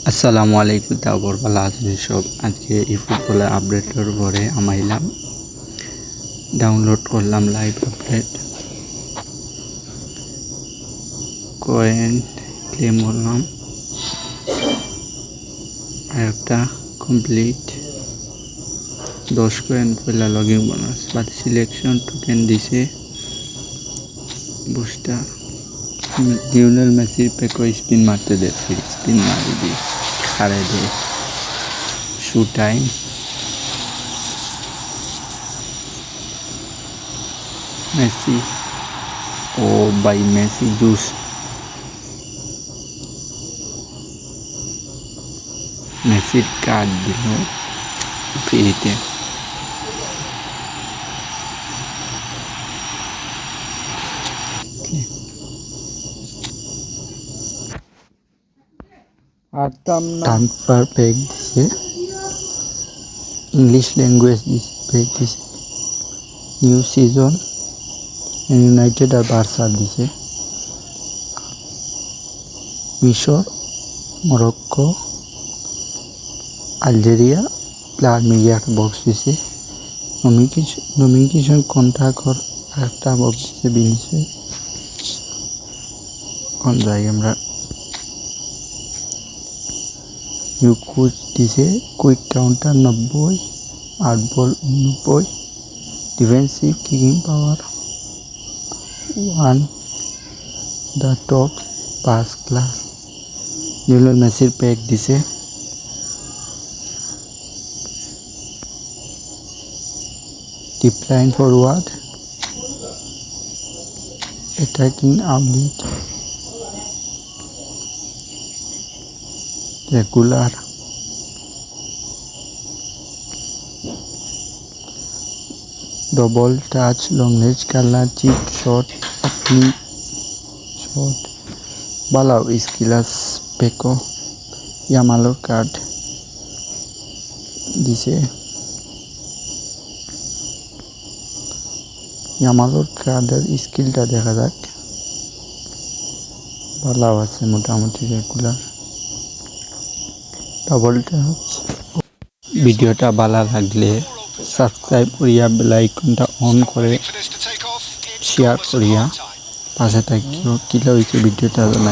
আসসালামু আলাইকুম তারপর ভালো আছেন সব। আজকে এই ফুটবলের আপডেটের পরে আমাইলাম ডাউনলোড করলাম লাইভ আপডেট কয়েন ক্লেম করলাম আর একটা কমপ্লিট 10 কয়েন পয়লা লগইন বোনাস বাদ সিলেকশন টোকেন দিছে বুস্টার লিওনেল মেসির পেকো স্পিন মারতে দেখছি স্পিন মারি দি খারে দে শু টাইম মেসি ও ভাই মেসি জুস মেসির কার্ড দিল ফ্রিতে। ট্রান্সফার প্যাক দিছে, ইংলিশ ল্যাঙ্গুয়েজ প্যাক দিছে, নিউ সিজন ইউনাইটেড আর বার্সার দিছে, মিশর, মরক্কো, আলজেরিয়া, প্লার মিডিয়া একটা বক্স দিছে, নমিনিকেশন কন্ট্রাক্টর একটা বক্স দিছে বিনিছে কোন যাই আমরা নিউ কোচ দিছে, quick counter 90, 8 ball 90, defensive kicking power 1, the top pass class. Lionel মেসির প্যাক দিছে, deep line forward, attacking update, regular, double touch, long range curler, chip shot, আপনি শট, বালাও স্কিলাস পেকো, ইয়ামালোর কার্ড দিছে, ইয়ামালোর কার্ডের স্কিলটা দেখা যাক, ভালো আছে মোটামুটি রেগুলার, ডবল টাচ। ভিডিওটা ভালো লাগলে সাবস্ক্রাইব করিয়া বেল আইকনটা অন করে শেয়ার করিয়া পাশে থাকিও কিলা হয়েছে ভিডিওটা জানাই।